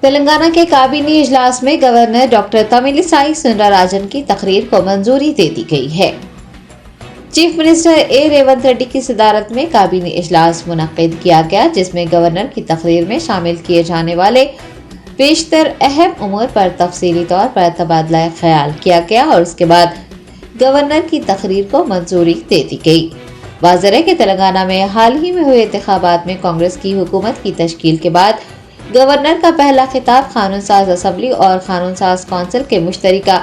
तेलंगाना के काबीनी इजलास में गवर्नर डॉक्टर तमिलिसाई सुंदरराजन की तकरीर को मंजूरी दे दी गई है। चीफ मिनिस्टर ए रेवंत रेड्डी की सदारत में काबीनी इजलास मुनक्किद किया गया, जिसमें गवर्नर की तकरीर में शामिल किए जाने वाले बेशतर अहम उमूर पर तफसीली तौर पर तबादला ख्याल किया गया और उसके बाद गवर्नर की तकरीर को मंजूरी दे दी गई। वाज़ेह है कि तेलंगाना में हाल ही में हुए इंतखाबात में कांग्रेस की हुकूमत की तश्कील के बाद गवर्नर का पहला खिताब कानून साज असम्बली और कानून साज कौंसिल के मुश्तरका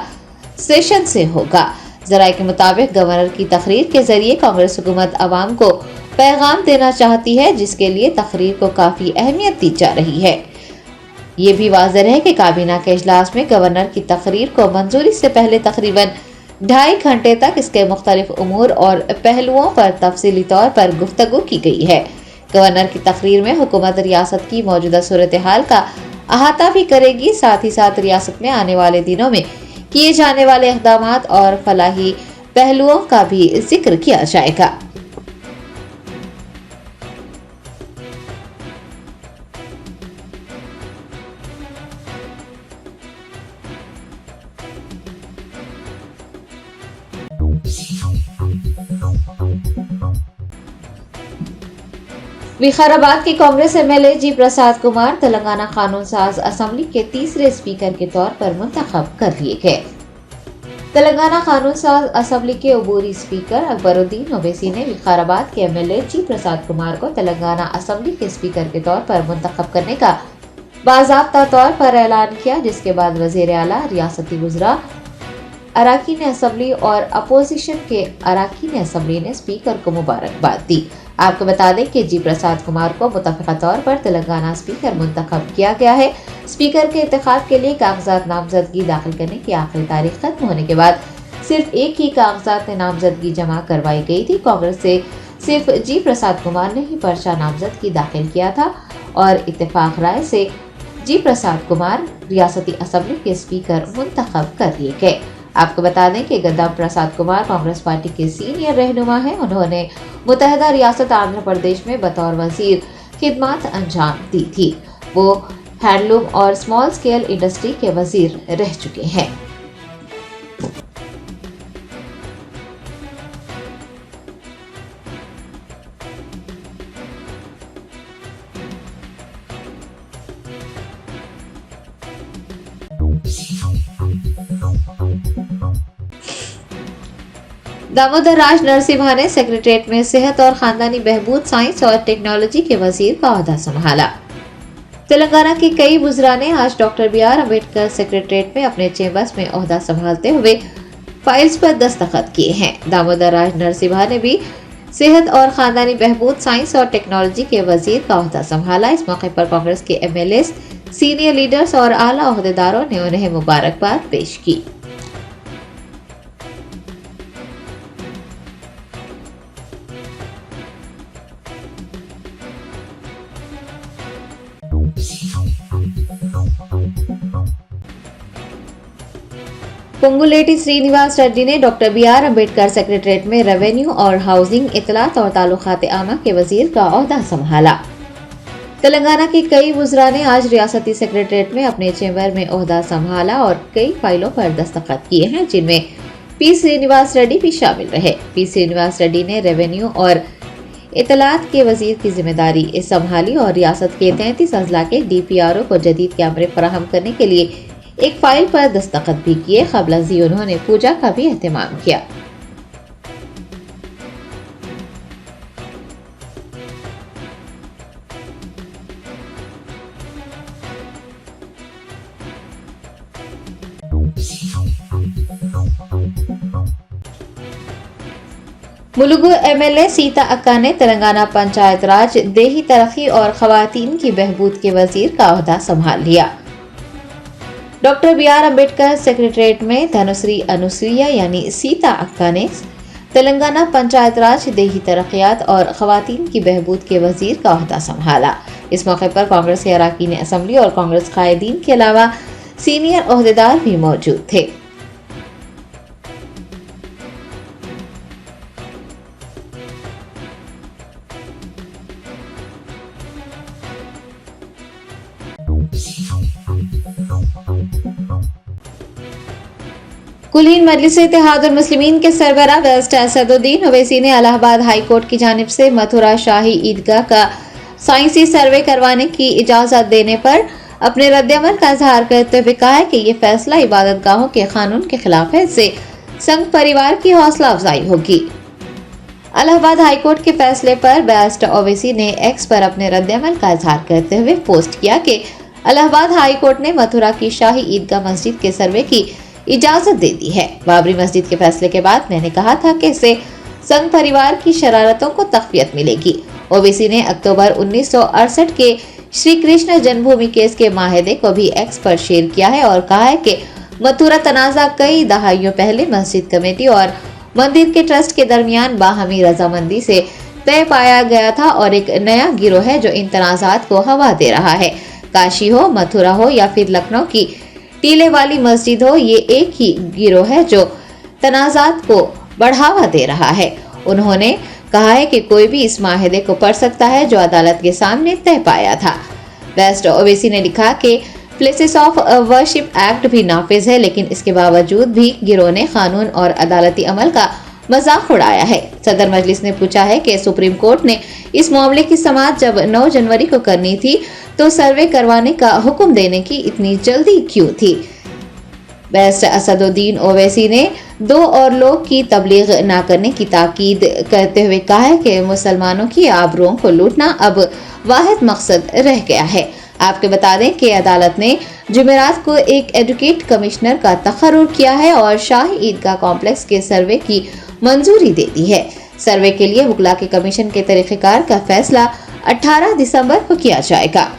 सेशन से होगा। जराये के मुताबिक गवर्नर की तकरीर के जरिए कांग्रेस हुकूमत अवाम को पैगाम देना चाहती है, जिसके लिए तकरीर को काफी अहमियत दी जा रही है। ये भी वाज़ेह है कि काबीना के इजलास में गवर्नर की तकरीर को मंजूरी से पहले तकरीबन 2.5 घंटे तक इसके मुख्तलिफ उमूर और पहलुओं पर तफसीली तौर पर गुफ्तगू की गई है। गवर्नर की तकरीर में हुकूमत रियासत की मौजूदा सूरत हाल का अहाता भी करेगी, साथ ही साथ रियासत में आने वाले दिनों में किए जाने वाले इक़दामात और फलाही पहलुओं का भी जिक्र किया जाएगा। विकाराबाद के कांग्रेस एमएलए जी प्रसाद कुमार तेलंगाना कानून साज असम्बली के तीसरे स्पीकर के तौर पर मुंतखब कर लिए गए। तेलंगाना कानून साज असम्बली के अबूरी स्पीकर अकबरुद्दीन ओवैसी ने विकाराबाद के एमएलए जी प्रसाद कुमार को तेलंगाना असम्बली के स्पीकर के तौर पर मुंतखब करने का बाज़ाब्ता तौर पर ऐलान किया, जिसके बाद वज़ीर आला, रियासती वज़रा, अराकीन असम्बली और अपोजिशन के अराकीन असम्बली ने स्पीकर को मुबारकबाद दी। आपको बता दें कि जी प्रसाद कुमार को मुतफ़िक़ा तौर पर तेलंगाना स्पीकर मुंतखब किया गया है। स्पीकर के इंतखाब के लिए कागजात नामजदगी दाखिल करने की आखिरी तारीख खत्म होने के बाद सिर्फ एक ही कागजात नामजदगी जमा करवाई गई थी। कांग्रेस से सिर्फ जी प्रसाद कुमार ने ही पर्चा नामजदगी दाखिल किया था और इत्तेफाक राय से जी प्रसाद कुमार रियासती असम्बली के स्पीकर मुंतखब कर लिए गए। आपको बता दें कि गद्दाम प्रसाद कुमार कांग्रेस पार्टी के सीनियर रहनुमा हैं। उन्होंने मुत्तहदा रियासत आंध्र प्रदेश में बतौर वजीर खिदमत अंजाम दी थी। वो हैंडलूम और स्मॉल स्केल इंडस्ट्री के वजीर रह चुके हैं। दामोदर राज नरसिम्हा ने सेक्रेटरीट में सेहत और खानदानी बहबूद, साइंस और टेक्नोलॉजी के वजीर का ओहदा संभाला। तेलंगाना के कई वुज़रा ने आज डॉक्टर बी.आर. अम्बेडकर सेक्रेटरीट में अपने चेंबर्स में ओहदा संभालते हुए फाइल्स पर दस्तखत किए हैं। दामोदर राज नरसिम्हा ने भी सेहत और खानदानी बहबूद, साइंस और टेक्नोलॉजी के वजीर का ओहदा संभाला। इस मौके पर कांग्रेस के एमएलए, सीनियर लीडर्स और आला ओहदेदारों ने उन्हें मुबारकबाद पेश की। पोंगुलेटी श्रीनिवास रेड्डी ने डॉक्टर बी.आर. अम्बेडकर सेक्रेटरीट में रेवेन्यू और हाउसिंग, इत्तलात और ताल्लुकात आमा के वजीर का ओहदा संभाला। तेलंगाना के कई वुज़रा ने आज रियासती सेक्रेटरीट में अपने चेंबर में ओहदा संभाला और कई फाइलों पर दस्तखत किए हैं, जिनमें पी श्रीनिवास रेड्डी भी शामिल रहे। पी श्रीनिवास रेड्डी ने रेवेन्यू और इत्तलात के वजीर की जिम्मेदारी संभाली और रियासत के 33 अजला के DPRO को जदीद कैमरे फराहम करने के लिए एक फाइल पर दस्तखत भी किए। क़ब्ल अज़ी उन्होंने पूजा का भी एहतमाम किया। मुलुगु एमएलए सीता अक्का ने तेलंगाना पंचायत राज, देही तरक्की और खवातीन की बहबूद के वजीर का ओहदा संभाल लिया। Doctor B R. अम्बेडकर सेक्रेटरीट में धनुश्री अनुसुईया यानी सीता अक्का ने तेलंगाना पंचायत राज, देही तरक्यात और खवातीन की बहबूद के वजीर का ओहदा संभाला। इस मौके पर कांग्रेस के अराकीन असम्बली और कांग्रेस कायदीन के अलावा सीनियर ओहदेदार भी मौजूद थे। कुलीन मजलिस-ए-इत्तेहादुल मुस्लिमीन के सरबराह बैरिस्टर असदुद्दीन ओवैसी ने इलाहाबाद हाई कोर्ट की जानिब से मथुरा शाही ईदगाह का साइंसी सर्वे करवाने की इजाजत देने पर अपने रद्द-ए-अमल का इजहार करते हुए कहा है कि ये फैसला इबादतगाहों के कानून के खिलाफ है, इससे संघ परिवार की हौसला अफजाई होगी। इलाहाबाद हाई कोर्ट के फैसले पर बैरिस्टर ओवैसी ने एक्स पर अपने रद्द-ए-अमल का इजहार करते हुए पोस्ट किया कि इलाहाबाद हाई कोर्ट ने मथुरा की शाही ईदगाह मस्जिद के सर्वे की इजाजत दे दी है। बाबरी मस्जिद के फैसले के बाद मैंने कहा था कि इससे संघ परिवार की शरारतों को तक़वियत मिलेगी। ओवैसी ने अक्टूबर 1968 के श्री कृष्ण जन्मभूमि केस के माहिदे को भी एक्स पर शेयर किया है और कहा है कि मथुरा तनाज़ा कई दहाइयों पहले मस्जिद कमेटी और मंदिर के ट्रस्ट के दरमियान बाहमी रजामंदी से तय पाया गया था और एक नया गिरोह है जो इन तनाज़ात को हवा दे रहा है। काशी हो, मथुरा हो या फिर लखनऊ की टीले वाली मस्जिद हो, ये एक ही गिरोह है जो तनाज़ात को बढ़ावा दे रहा है। उन्होंने कहा है कि कोई भी इस माहिदे को पढ़ सकता है जो अदालत के सामने तय पाया था। बैरिस्टर ओवैसी ने लिखा कि प्लेसेस ऑफ वर्शिप एक्ट भी नाफिज है, लेकिन इसके बावजूद भी गिरोह ने कानून और अदालती अमल का मजाक उड़ाया है। सदर मजलिस ने पूछा है कि सुप्रीम कोर्ट ने इस मामले की समाअत जब 9 जनवरी को करनी थी तो सर्वे करवाने का हुक्म देने की इतनी जल्दी क्यों थी। बैरिस्टर असदुद्दीन ओवैसी ने 2 और लोग की तबलीग न करने की ताकीद करते हुए कहा है कि मुसलमानों की आबरूओं को लूटना अब वाहिद मकसद रह गया है। आपको बता दें कि अदालत ने जुमेरात को एक एडवोकेट कमिश्नर का तकर्रुर किया है और शाही ईदगाह कॉम्प्लेक्स के सर्वे की मंजूरी दे दी है। सर्वे के लिए वकला के कमीशन के तरीक़ेकार का फैसला 18 दिसंबर को किया जाएगा।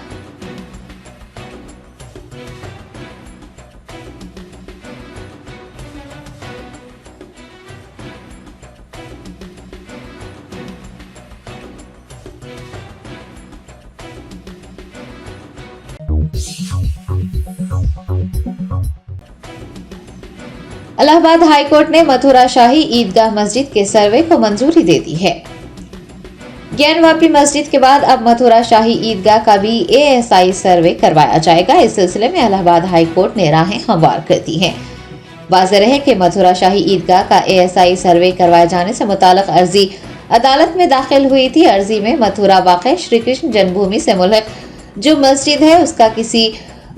इलाहाबाद हाई कोर्ट ने मथुरा शाही ईदगाह मस्जिद के सर्वे को मंजूरी दे दी है। ज्ञानवापी मस्जिद के बाद अब मथुरा शाही ईदगाह का भी ASI सर्वे करवाया जाएगा। इस सिलसिले में इलाहाबाद हाई कोर्ट ने राहें हमवार कर दी हैं। वाज़ेह रहे कि मथुरा शाही ईदगाह का ASI सर्वे करवाए जाने से मुताल्लिक अर्जी अदालत में दाखिल हुई थी। अर्जी में मथुरा वाक़े श्री कृष्ण जन्मभूमि से मुल्हिक जो मस्जिद है उसका किसी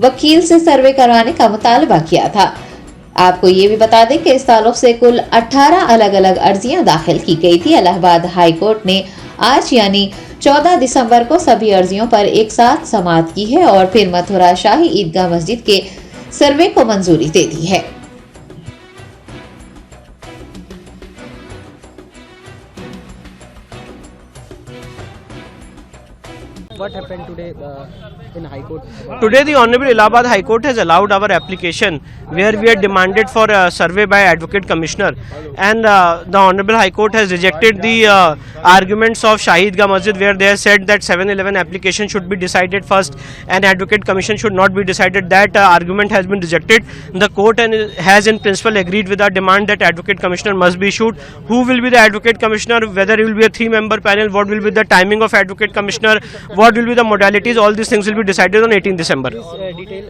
वकील से सर्वे करवाने का मुतालबा किया था। आपको ये भी बता दें कि इस ताल्लुक से कुल 18 अलग अलग अर्जियां दाखिल की गई थी। इलाहाबाद हाई कोर्ट ने आज यानी 14 दिसंबर को सभी अर्जियों पर एक साथ समाअत की है और फिर मथुरा शाही ईदगाह मस्जिद के सर्वे को मंजूरी दे दी है। What happened today in High Court? Today the Honorable Allahabad High Court has allowed our application where we had demanded for a survey by Advocate Commissioner, and the Honorable High Court has rejected the arguments of Shahi Eidgah Masjid where they have said that 7/11 application should be decided first and Advocate Commission should not be decided. That argument has been rejected. The court has in principle agreed with our demand that Advocate Commissioner must be issued. Who will be the Advocate Commissioner, whether it will be a 3-member panel, what will be the timing of Advocate Commissioner, what will be the modalities, all these things will be decided on 18th December. Please detail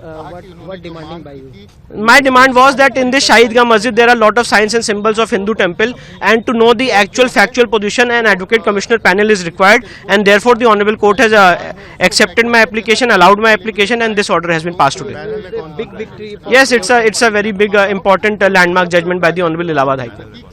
what demanding by you. My demand was that in this Shahi Eidgah Masjid there are a lot of signs and symbols of Hindu temple, and to know the actual factual position an Advocate Commissioner panel is required, and therefore the Honorable Court has accepted my application, allowed my application, and this order has been passed today. It's a big victory. Yes, it's a very big important landmark judgment by the Honorable Allahabad High Court.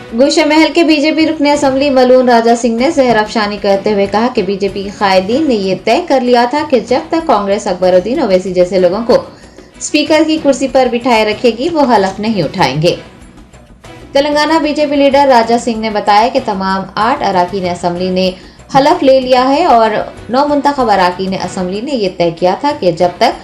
Gulshan Mahal के BJP रुकने assembly मलून Raja Singh ने जहर अफशानी करते हुए कहा कि BJP के कायदीन ने यह तय कर लिया था कि जब तक कांग्रेस अकबरुद्दीन ओवैसी जैसे लोगों को स्पीकर की कुर्सी पर बिठाए रखेगी वो हलफ नहीं उठाएंगे। तेलंगाना बीजेपी लीडर राजा सिंह ने बताया कि तमाम 8 अराकीन असम्बली ने हलफ ले लिया है और 9 मुंतखब अराकीन असम्बली ने यह तय किया था कि जब तक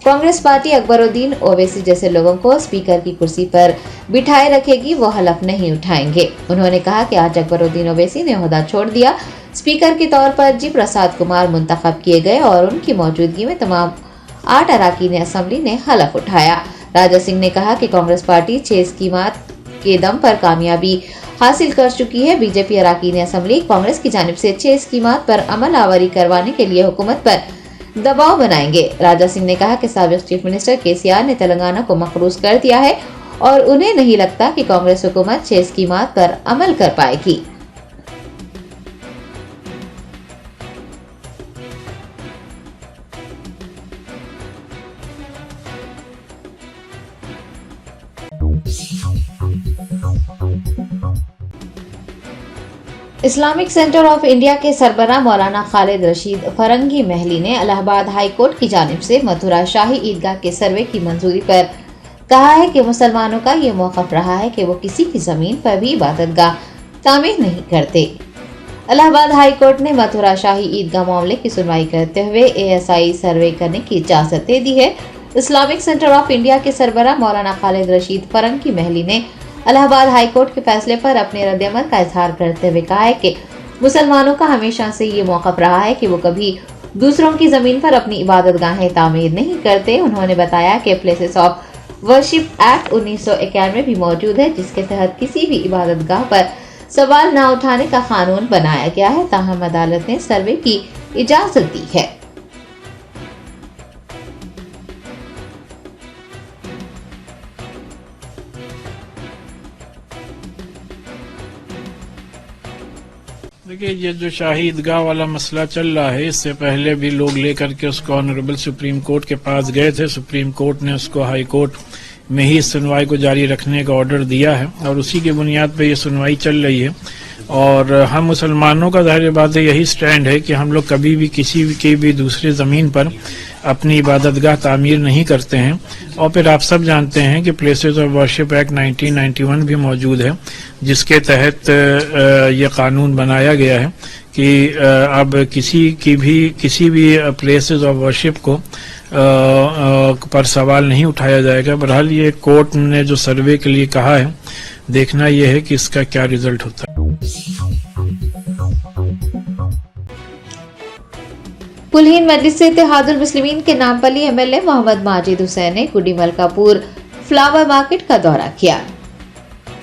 कांग्रेस पार्टी अकबरुद्दीन ओवैसी जैसे लोगों को स्पीकर की कुर्सी पर बिठाए रखेगी वो हलफ नहीं उठाएंगे। उन्होंने कहा कि आज अकबरुद्दीन ओवैसी ने ओहदा छोड़ दिया। स्पीकर के तौर पर जी प्रसाद कुमार मुंतखब किए गए और उनकी मौजूदगी में तमाम 8 अराकीन असम्बली ने हलफ उठाया। राजा सिंह ने कहा कि कांग्रेस पार्टी 6 स्कीमात के दम पर कामयाबी हासिल कर चुकी है। बीजेपी अरकान असम्बली कांग्रेस की जानिब से 6 स्कीमात पर अमल आवरी करवाने के लिए हुकूमत पर दबाव बनाएंगे। राजा सिंह ने कहा कि साबिक चीफ मिनिस्टर केसीआर ने तेलंगाना को मकरूज कर दिया है और उन्हें नहीं लगता कि कांग्रेस हुकूमत 6 स्कीमात पर अमल कर पाएगी। इस्लामिक सेंटर ऑफ इंडिया के सरबराह मौलाना खालिद रशीद फरंगी महली ने इलाहाबाद हाई कोर्ट की जानिब से मथुरा शाही ईदगाह के सर्वे की मंजूरी पर कहा है कि मुसलमानों का ये मौक़िफ़ रहा है कि वो किसी की जमीन पर भी इबादतगाह तामीर नहीं करते। इलाहाबाद हाई कोर्ट ने मथुरा शाही ईदगाह मामले की सुनवाई करते हुए ASI सर्वे करने की इजाजत दे दी है। इस्लामिक सेंटर ऑफ इंडिया के सरबराह मौलाना खालिद रशीद फरंगी महली ने इलाहाबाद हाई कोर्ट के फैसले पर अपने रद्द-ए-अमल का इजहार करते हुए कहा है कि मुसलमानों का हमेशा से ये मौक़िफ़ रहा है कि वो कभी दूसरों की जमीन पर अपनी इबादतगाहें तामीर नहीं करते। उन्होंने बताया कि प्लेसेस ऑफ वर्शिप एक्ट 1991 भी मौजूद है, जिसके तहत किसी भी इबादतगाह पर सवाल न उठाने का कानून बनाया गया है। ताहम अदालत ने सर्वे की इजाजत दी है। देखिए, ये जो शाही ईदगाह वाला मसला चल रहा है, इससे पहले भी लोग लेकर के उसको ऑनरेबल सुप्रीम कोर्ट के पास गए थे। सुप्रीम कोर्ट ने उसको हाई कोर्ट में ही सुनवाई को जारी रखने का ऑर्डर दिया है और उसी की बुनियाद पर ये सुनवाई चल रही है। और हम मुसलमानों का जाहिर बात है यही स्टैंड है कि हम लोग कभी भी किसी की भी दूसरी ज़मीन पर अपनी इबादतगाह तामीर नहीं करते हैं। और फिर आप सब जानते हैं कि प्लेसेस ऑफ वर्शिप एक्ट 1991 भी मौजूद है, जिसके तहत ये कानून बनाया गया है कि अब किसी भी प्लेसेस ऑफ वर्शिप को पर सवाल नहीं उठाया जाएगा। बहरहाल ये कोर्ट ने जो सर्वे के लिए कहा है, देखना यह है कि इसका क्या रिजल्ट होता है। कुलहीन मजलिस इत्तेहादुल मुस्लिमीन के नामपली MLA मोहम्मद माजिद हुसैन ने गुडी मलकापुर फ्लावर मार्केट का दौरा किया।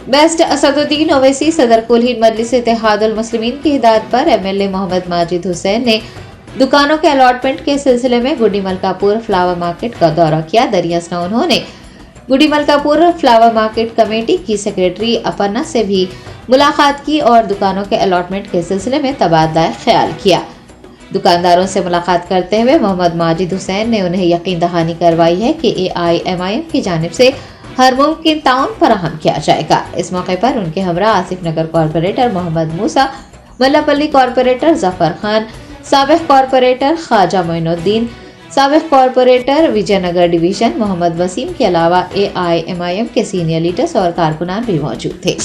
बेस्ट असदुद्दीन ओवैसी सदर कुलहीन मजलिस इत्तेहादुल मुस्लिमीन की हिदायत पर MLA मोहम्मद माजिद हुसैन ने दुकानों के अलॉटमेंट के सिलसिले में गुडी मलकापुर फ्लावर मार्केट का दौरा किया। दरियासना उन्होंने गुडी मलकापुर फ्लावर मार्केट कमेटी की सेक्रेटरी अपर्णा से भी मुलाकात की और दुकानों के अलॉटमेंट के सिलसिले में तबादला ख्याल किया। दुकानदारों से मुलाकात करते हुए मोहम्मद माजिद हुसैन ने उन्हें यकीन दहानी करवाई है कि AIMIM की जानिब से हर मुमकिन ताउन फराहम किया जाएगा। इस मौके पर उनके हमरा आसिफ नगर कॉरपोरेटर मोहम्मद मूसा, मल्लापल्ली कॉरपोरेटर जफर खान, साबिक कॉरपोरेटर ख्वाजा मोइनुद्दीन, साबिक कॉरपोरेटर विजयनगर डिवीजन मोहम्मद वसीम के अलावा AIMIM के सीनियर लीडर्स और कारकुनान भी मौजूद थे।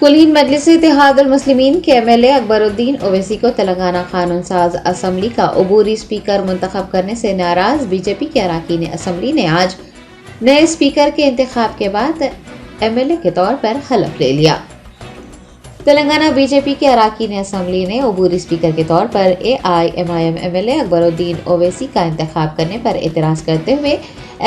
कुलहीन मजलिस इत्तेहादुल मुस्लिमीन के MLA अकबरुद्दीन ओवैसी को तेलंगाना कानून साज असम्बली का अबूरी स्पीकर मुंतखब करने से नाराज BJP के अरकान असम्बली ने आज नए स्पीकर के इंतखाब के बाद MLA के तौर पर हलफ ले लिया। तेलंगाना BJP के अरकान असम्बली ने अबूरी स्पीकर के तौर पर AIMIM MLA अकबरुद्दीन ओवैसी का इंतखाब करने पर एतराज करते हुए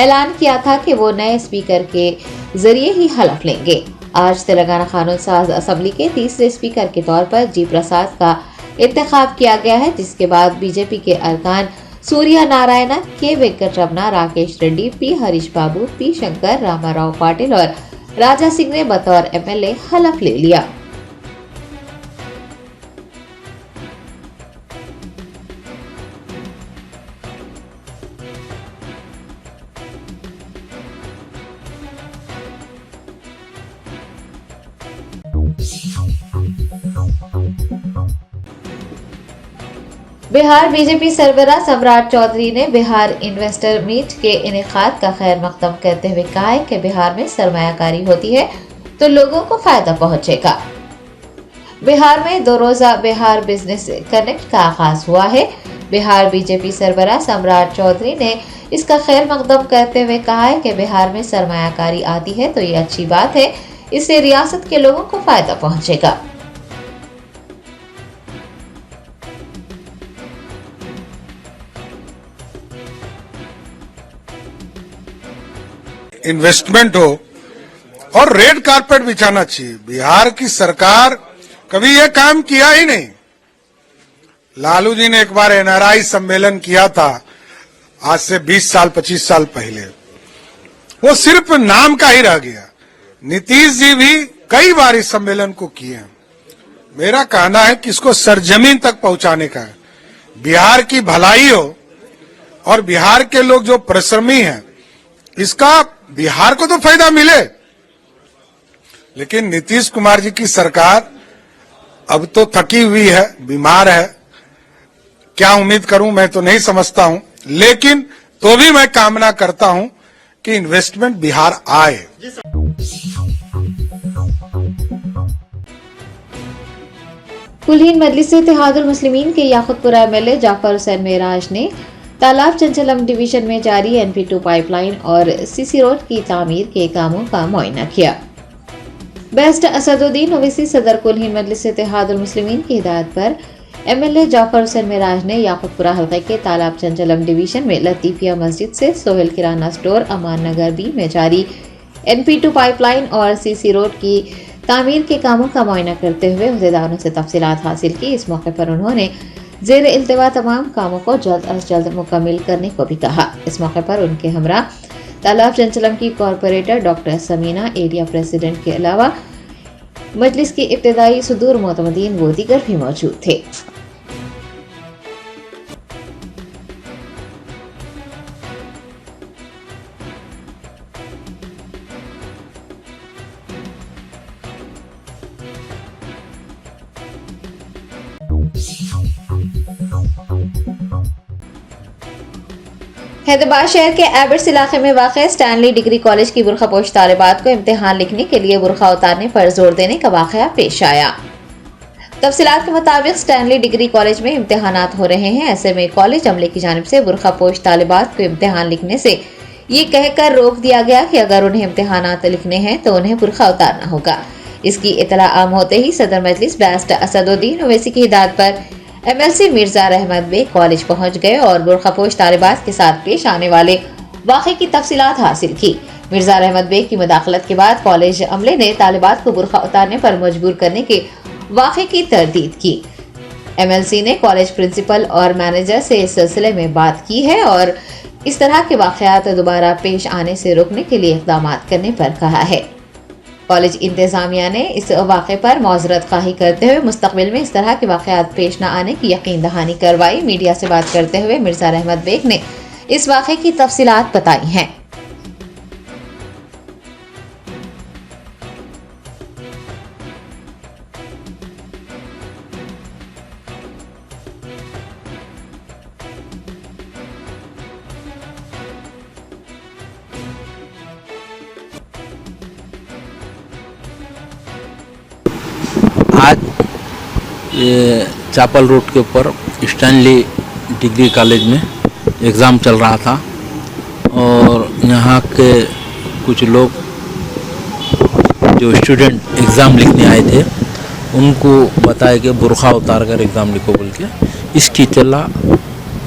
ऐलान किया था कि वो नए स्पीकर के जरिए ही हलफ लेंगे। आज तेलंगाना कानून साज असम्बली के तीसरे स्पीकर के तौर पर G प्रसाद का इंतखाब किया गया है, जिसके बाद BJP के अरकान सूर्या नारायण, K वेंकटरमणा, राकेश रेड्डी, P हरीश बाबू, P शंकर, रामाराव पाटिल और राजा सिंह ने बतौर MLA हलफ ले लिया। बिहार BJP सरबराह सम्राट चौधरी ने बिहार इन्वेस्टर मीट के इनेकाद का खैर मकदम करते हुए कहा है कि बिहार में सरमायाकारी होती है तो लोगों को फायदा पहुंचेगा। बिहार में 2 रोजा बिहार बिजनेस कनेक्ट का आगाज हुआ है। बिहार BJP सरबराह सम्राट चौधरी ने इसका खैर मकदम करते हुए कहा है कि बिहार में सरमायाकारी आती है तो ये अच्छी बात है, इससे रियासत के लोगों को फायदा पहुंचेगा। इन्वेस्टमेंट हो और रेड कारपेट बिछाना चाहिए। बिहार की सरकार कभी ये काम किया ही नहीं। लालू जी ने एक बार एनआरआई सम्मेलन किया था आज से 20 साल 25 साल पहले, वो सिर्फ नाम का ही रह गया। नीतीश जी भी कई बार इस सम्मेलन को किए हैं। मेरा कहना है कि इसको सरजमीन तक पहुंचाने का है, बिहार की भलाई हो और बिहार के लोग जो परिश्रमी हैं इसका बिहार को तो फायदा मिले। लेकिन नीतीश कुमार जी की सरकार अब तो थकी हुई है, बीमार है। क्या उम्मीद करूं मैं तो नहीं समझता हूं, लेकिन तो भी मैं कामना करता हूं कि इन्वेस्टमेंट बिहार आए। कुलीन मजलिस इत्तेहादुल मुस्लिमीन के याकुतपुरा एमएलए जाफर हुसैन मेराज ने तालाब चंचलम डिवीजन में जारी NP2 पाइपलाइन और सीसी रोड की तामीर के कामों का मुआयना किया। बेस्ट असदुद्दीन ओवैसी सदर कुलीन मजलिस इत्तेहादुल मुस्लिमीन की हिदायत पर एमएलए जाफर हुसैन मेराज ने याकुतपुरा हल्के के तालाब चंचलम डिवीजन में लतीफिया मस्जिद से सोहेल किराना स्टोर अमान नगर B में जारी NP2 पाइपलाइन और सीसी रोड की तामीर के कामों का मुआयना करते हुए अहदेदारों से तफसीलात हासिल की। इस मौके पर उन्होंने ज़ेर इल्तिवा तमाम कामों को जल्द अज जल्द मुकम्मल करने को भी कहा। इस मौके पर उनके हमरा तालाब चंचलम की corporator doctor Sameena, area president के अलावा मजलिस के इब्तिदाई सुदूर मोतमदीन व दीगर भी मौजूद थे। हैदराबाद शहर के एबर्ट्स इलाके में वाक़ स्टैनली डिग्री कॉलेज की बुरखापोश तालिबात को इम्तिहान लिखने के लिए बुरखा उतारने पर जोर देने का वाक़या पेश आया। तफसीलात के मुताबिक स्टैनली डिग्री कॉलेज में इम्तिहानात हो रहे हैं। ऐसे में कॉलेज अमले की जानिब से बुरखापोश तालिबात को इम्तिहान लिखने से ये कहकर रोक दिया गया कि अगर उन्हें इम्तिहानात लिखने हैं तो उन्हें बुरखा उतारना होगा। इसकी इतला आम होते ही सदर मजलिस बेस्ट असदुद्दीन ओवैसी की हिदायत पर MLC मिर्जा रहमत बेग कॉलेज पहुंच गए और बुरखापोश तालिबात के साथ पेश आने वाले वाक़े की तफसीलात हासिल की। मिर्जा रहमत बेग की मुदाखलत के बाद कॉलेज अमले ने तालिबात को बुरखा उतारने पर मजबूर करने के वाक़े की तरदीद की। MLC ने कॉलेज प्रिंसिपल और मैनेजर से इस सिलसिले में बात की है और इस तरह के वाक़यात दोबारा पेश आने से रोकने के लिए इक़दाम करने पर कहा है। कॉलेज इंतजामिया ने इस वाक़े पर मौज़रत ख़ाही करते हुए मुस्तक़बिल में इस तरह के वाक़यात पेश न आने की यकीन दहानी करवाई। मीडिया से बात करते हुए मिर्जा रहमत बेग ने इस वाक़े की तफसीलात बताई हैं। आज ये चापल रोड के ऊपर स्टैनली डिग्री कॉलेज में एग्ज़ाम चल रहा था और यहाँ के कुछ लोग जो स्टूडेंट एग्ज़ाम लिखने आए थे उनको बताया कि बुरखा उतार कर एग्ज़ाम लिखो बोल के। इसकी इत्तला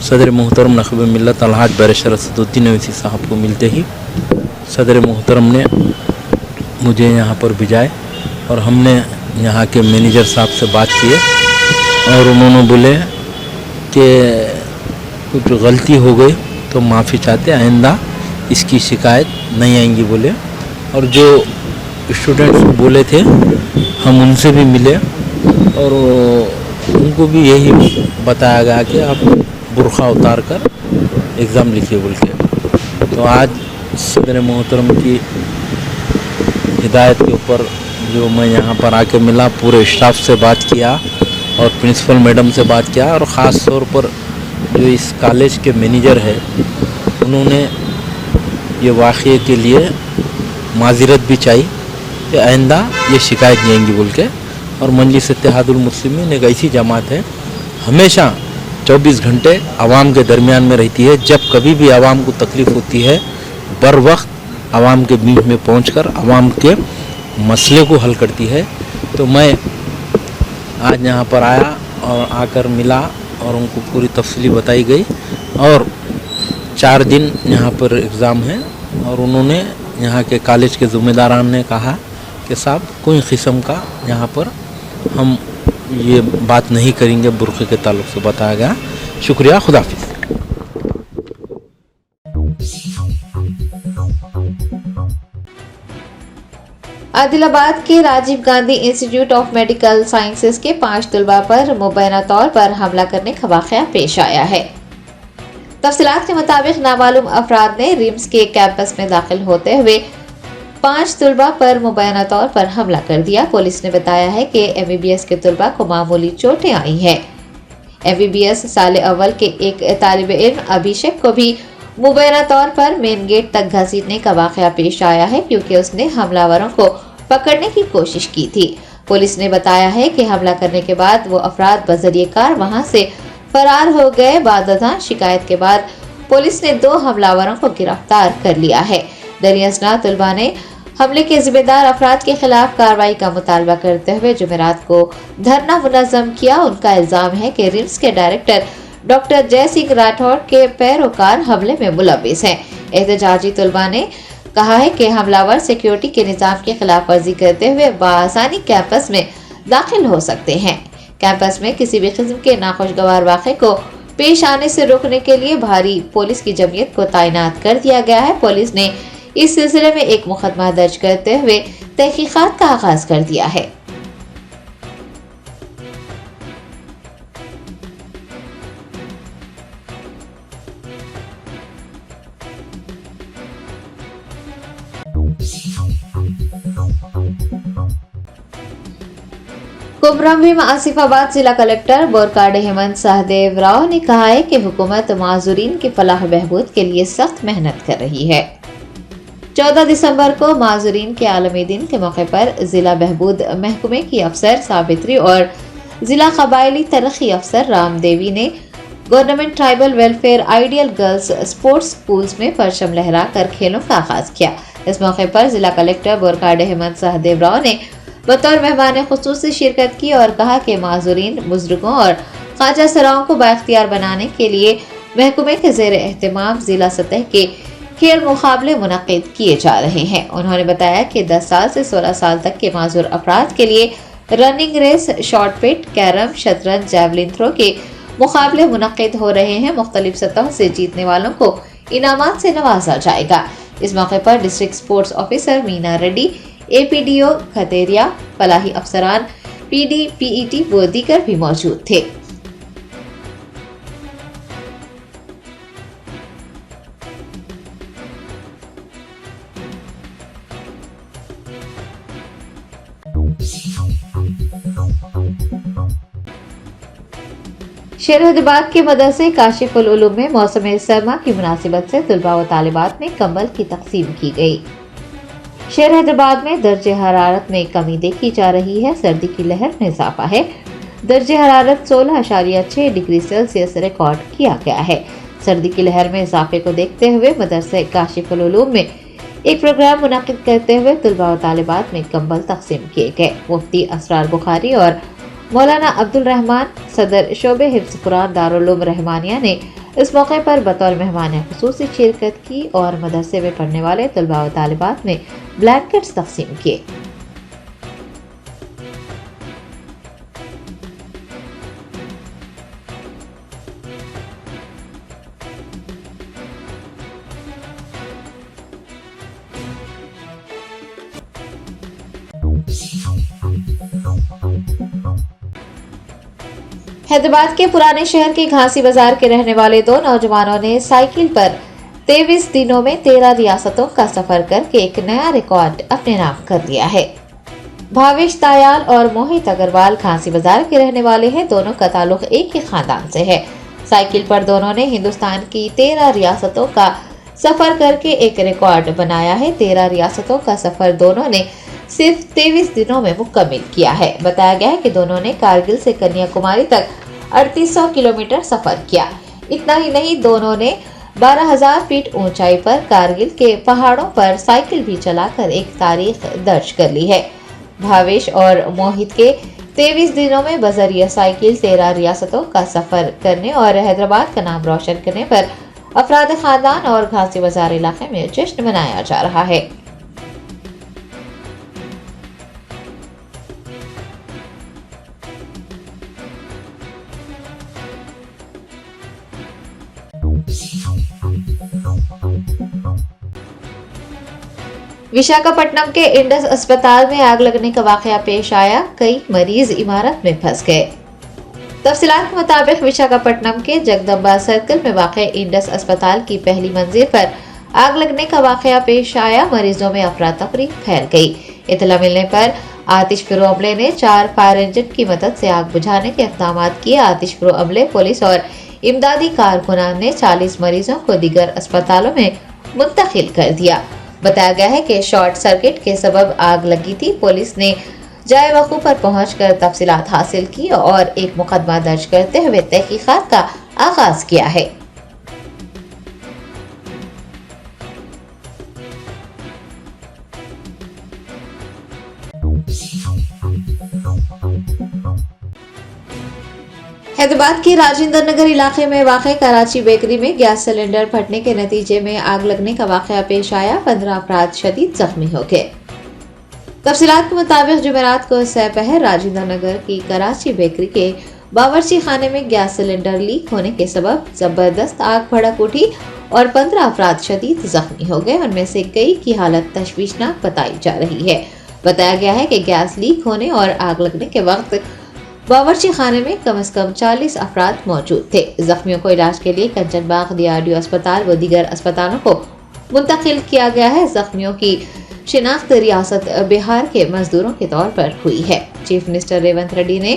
सदर मोहतरम नक़ीब मिल्लत अलहाज बैरिस्टर असदुद्दीन ओवैसी साहब को मिलते ही सदर मोहतरम ने मुझे यहाँ पर भिजाए और हमने यहाँ के मैनेजर साहब से बात किए और उन्होंने बोले कि कुछ गलती हो गई तो माफ़ी चाहते, आइंदा इसकी शिकायत नहीं आएंगी बोले। और जो स्टूडेंट्स बोले थे हम उनसे भी मिले और उनको भी यही बताया गया कि आप बुरखा उतार कर एग्ज़ाम लिखिए बोल के। तो आज सदर मोहतरम की हिदायत के ऊपर जो मैं यहाँ पर आके मिला, पूरे स्टाफ से बात किया और प्रिंसिपल मैडम से बात किया और ख़ास तौर पर जो इस कॉलेज के मैनेजर है उन्होंने ये वाक़ये के लिए माज़रत भी चाहिए कि आइंदा ये शिकायत नहीं आएंगी बोल के। और मजलिस इत्तेहादुल मुस्लिमीन एक ऐसी जमात है हमेशा 24 घंटे आवाम के दरमियान में रहती है। जब कभी भी आवाम को तकलीफ़ होती है बर वक्त आवाम के बीच में पहुँचकर आवाम के मसले को हल करती है। तो मैं आज यहाँ पर आया और आकर मिला और उनको पूरी तफसीली बताई गई और 4 दिन यहाँ पर एग्ज़ाम है और उन्होंने यहाँ के कॉलेज के ज़िम्मेदारान ने कहा कि साहब कोई किस्म का यहाँ पर हम ये बात नहीं करेंगे बुर्के के ताल्लुक से बताया गया। शुक्रिया, खुदाफिज। आदिलाबाद के Rajiv Gandhi institute of medical sciences के 5 तलबा पर मुबैना तौर पर हमला करने का वाकया पेश आया है। तफसीलात के मुताबिक नामालूम अफराद ने रिम्स के कैंपस में दाखिल होते हुए 5 तलबा पर मुबैना तौर पर हमला कर दिया। पुलिस ने बताया है कि MBBS के तलबा को मामूली चोटें आई हैं। MBBS साल अव्वल के एक तालिब इल्म अभिषेक को भी मुबैना तौर पर मेन गेट तक घसीटने का वाकया पेश आया है, क्योंकि उसने हमलावरों को पकड़ने की कोशिश की थी। पुलिस ने बताया है कि हमला करने के बाद वो अफराद बजरिए कार वहां से फरार हो गए। बादशाह शिकायत के बाद पुलिस ने 2 हमलावरों को गिरफ्तार कर लिया है। दरियासना तलबा ने हमले के जिम्मेदार अफराद के खिलाफ कार्रवाई का मुतालबा करते हुए जुमेरात को धरना मुनज़्ज़म किया। उनका इल्जाम है कि रिम्स के डायरेक्टर डॉक्टर जय सिंह राठौड़ के पैरोकार हमले में मुलव्विस हैं। एहतजाजी तलबा ने कहा है कि हमलावर सिक्योरिटी के निजाम की खिलाफ वर्जी करते हुए बआसानी कैंपस में दाखिल हो सकते हैं। कैंपस में किसी भी किस्म के नाखुशगवार वाक़े को पेश आने से रोकने के लिए भारी पुलिस की जमीयत को तैनात कर दिया गया है। पुलिस ने इस सिलसिले में एक मुकदमा दर्ज करते हुए तहकीकात का आगाज कर दिया है। कुमरम भीम आसिफाबाद जिला कलेक्टर बोरकाडे हेमंत सहदेव राव ने कहा है कि हुकूमत माजूरीन की फलाह बहबूद के लिए सख्त मेहनत कर रही है। 14 दिसंबर को माजूरीन के आलमी दिन के मौके पर जिला बहबूद महकमे की अफसर साबित्री और जिला कबायली तरक्की अफसर रामदेवी ने government tribal welfare ideal girls sports schools में परचम लहराकर खेलों का आगाज किया। इस मौके पर जिला कलेक्टर बोरकाडे हेमंत सहदेव राव ने बतौर मेहमान खुसूसी शिरकत की और कहा कि माजूरीन, बुजुर्गों और ख्वाजा सराओं को बाख्तियार बनाने के लिए महकमे के ज़ेर एहतमाम जिला सतह के खेल मुकाबले मुनक्किद किए जा रहे हैं। उन्होंने बताया कि 10 साल से 16 साल तक के माजूर अफराद के लिए रनिंग रेस, शॉर्ट पिट, कैरम, शतरंज, जैवलिन थ्रो के मुकाबले मुनक्किद हो रहे हैं। मुख्तलिफ सतहों से जीतने वालों को इनामात से नवाजा जाएगा। इस मौके पर district sports officer Meena Reddy, APDO खतेरिया, Falahi अफसरान, PD, PET व दीगर भी मौजूद थे। शेरहदबाग के मदरसे काशिफुल उलूम में मौसम सरमा की मुनासिबत से तलबा व तालिबात में कंबल की तकसीम की गई। शेरहदबाग में दर्जे हरारत में कमी देखी जा रही है। सर्दी की लहर में इजाफा है। दर्जे हरारत 16.6 डिग्री सेल्सियस रिकॉर्ड किया गया है। सर्दी की लहर में इजाफे को देखते हुए मदरसे काशिफुल उलूम में एक प्रोग्राम मुनाकिद करते हुए तलबा व तालिबात में कंबल तकसीम किए गए। मुफ्ती असरार बुखारी और मौलाना अब्दुल रहमान, सदर शोबे हिफ्ज़ कुरान दारुल उलूम रहमानिया ने इस मौके पर बतौर मेहमान खुसूसी शिरकत की और मदरसे में पढ़ने वाले तलबा व तालिबात में ब्लैंकेट्स तकसीम किए। हैदराबाद के पुराने शहर के घासी बाजार के रहने वाले 2 नौजवानों ने साइकिल पर 23 दिनों में 13 रियासतों का सफर करके एक नया रिकॉर्ड अपने नाम कर लिया है। भावेश तायाल और मोहित अग्रवाल घासी बाजार के रहने वाले हैं। दोनों का ताल्लुक एक ही खानदान से है। साइकिल पर दोनों ने हिंदुस्तान की 13 रियासतों का सफर करके एक रिकॉर्ड बनाया है। 13 रियासतों का सफर दोनों ने सिर्फ 23 दिनों में मुकम्मल किया है। बताया गया है कि दोनों ने कारगिल से कन्याकुमारी तक 3800 किलोमीटर सफर किया। इतना ही नहीं, दोनों ने 12,000 फीट ऊंचाई पर कारगिल के पहाड़ों पर साइकिल भी चलाकर एक तारीख दर्ज कर ली है। भावेश और मोहित के 23 दिनों में बजरिया साइकिल 13 रियासतों का सफर करने और हैदराबाद का नाम रोशन करने पर अफराद खानदान और घासी बाजार इलाके में जश्न मनाया जा रहा है। विशाखापट्टनम के इंडस अस्पताल में आग लगने का वाकया पेश आया, कई मरीज इमारत में फंस गए। तफसीलात के मुताबिक विशाखापट्टनम के जगदम्बा सर्कल में वाक़ इंडस अस्पताल की पहली मंजिल पर आग लगने का वाकया पेश आया। मरीजों में अफरा तफरी फैल गई। इतला मिलने पर आतिशफिरो अमले ने 4 फायर इंजन की मदद से आग बुझाने के इक़दाम किए। आतिशफिरो अमले, पुलिस और इमदादी कारकुनान ने 40 मरीजों को दीगर अस्पतालों में मुंतकिल कर दिया। बताया गया है कि शॉर्ट सर्किट के सबब आग लगी थी। पुलिस ने जाए वक़ू पर पहुंचकर तफसीलात हासिल की और एक मुकदमा दर्ज करते हुए तहकीकात का आगाज किया है। हैदराबाद के राजेंद्र नगर इलाके में वाक़ कराची बेकरी में गैस सिलेंडर फटने के नतीजे में आग लगने का वाक़या पेश आया। 15 अफराद शदीद जख्मी हो गए। तफसीलात के मुताबिक जुमेरात को सपहर राजेंद्र नगर की कराची बेकरी के बावर्ची खाने में गैस सिलेंडर लीक होने के सबब जबरदस्त आग भड़क उठी और 15 अफराद शदीद जख्मी हो गए। उनमें से कई की हालत तशवीशनाक बताई जा रही है। बताया गया है कि गैस लीक होने और आग लगने के वक्त बावर्ची खाने में कम से कम 40 अफराद मौजूद थे। जख्मियों को इलाज के लिए कंचनबाग DRDO अस्पताल व दीगर अस्पतालों को मुंतकिल किया गया है। जख्मियों की शिनाख्त रियासत बिहार के मजदूरों के तौर पर हुई है। चीफ मिनिस्टर रेवंत रेड्डी ने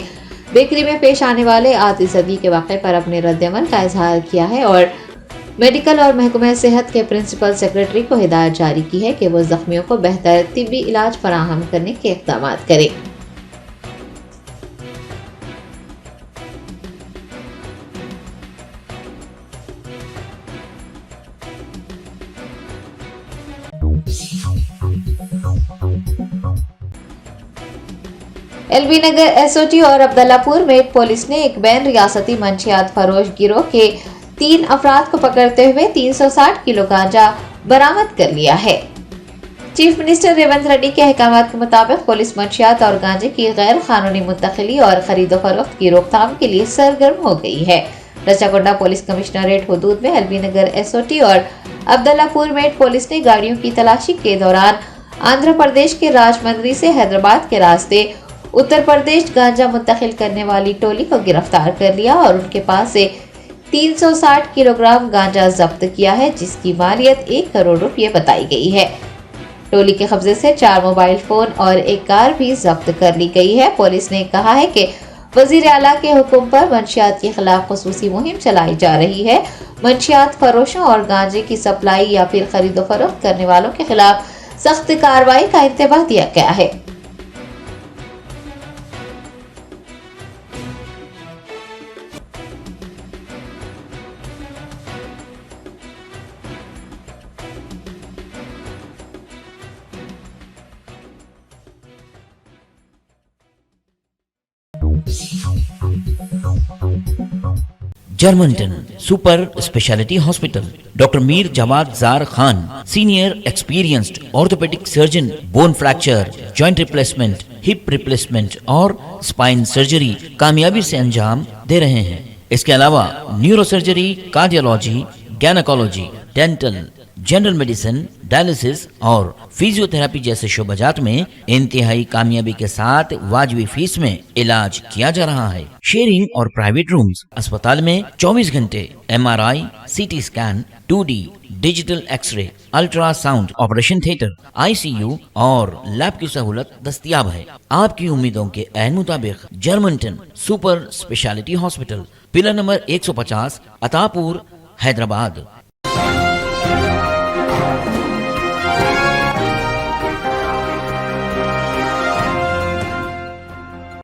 बेकरी में पेश आने वाले आतिशबाजी के वाक़े पर अपने रद्दअमल का इजहार किया है और मेडिकल और महकमा सेहत के प्रिंसिपल सेक्रेटरी को हिदायत जारी की है कि वो जख्मियों को बेहतर तिब्बी इलाज फराहम करने के इक़दाम करें। LB नगर SOT और अब्दुल्लापुर में पुलिस ने एक बैन रियासती मंशियात फरोश गिरोह के 3 अफराद को पकड़ते हुए 360 किलो गांजा बरामद कर लिया है। चीफ मिनिस्टर रेवंत रेड्डी के अहकामात के मुताबिक पुलिस मंशियात और गांजे की गैर कानूनी मुंतकिली और खरीदो फरोख्त की रोकथाम के लिए सरगर्म हो गई है। रचाकोंडा पुलिस कमिश्नरेट हुदूद में LB नगर SOT और अब्दुल्लापुर में पुलिस ने गाड़ियों की तलाशी के दौरान आंध्र प्रदेश के राजमंड्री से हैदराबाद के रास्ते उत्तर प्रदेश गांजा मुंतकिल करने वाली टोली को गिरफ्तार कर लिया और उनके पास से 360 किलोग्राम गांजा जब्त किया है, जिसकी मालियत 1 करोड़ रुपये बताई गई है। टोली के कब्जे से 4 मोबाइल फोन और एक कार भी जब्त कर ली गई है। पुलिस ने कहा है कि वजीर आला के हुक्म पर मंशियात के खिलाफ खुसूसी मुहिम चलाई जा रही है। मंशियात फरोशों और गांजे की सप्लाई या फिर खरीदो फरोख्त करने वालों के खिलाफ सख्त कार्रवाई का इंतबाह दिया गया है। Germanton super speciality hospital, doctor Mir Jawad Zar Khan, senior experienced orthopaedic surgeon, bone fracture, joint replacement, hip replacement और स्पाइन सर्जरी कामयाबी से अंजाम दे रहे हैं। इसके अलावा neuro surgery, cardiology, gynaecology, dental, general medicine, dialysis और फिजियोथेरेपी जैसे शोबाजात में इंतहाई कामयाबी के साथ वाजबी फीस में इलाज किया जा रहा है। शेयरिंग और प्राइवेट रूम्स, अस्पताल में 24 घंटे MRI, CT scan, 2D digital x-ray, ultrasound, operation theatre, ICU और लैब की सहूलत दस्तयाब है। आपकी उम्मीदों के ऐन मुताबिक Germanton super speciality hospital, pillar number 150, Attapur, Hyderabad.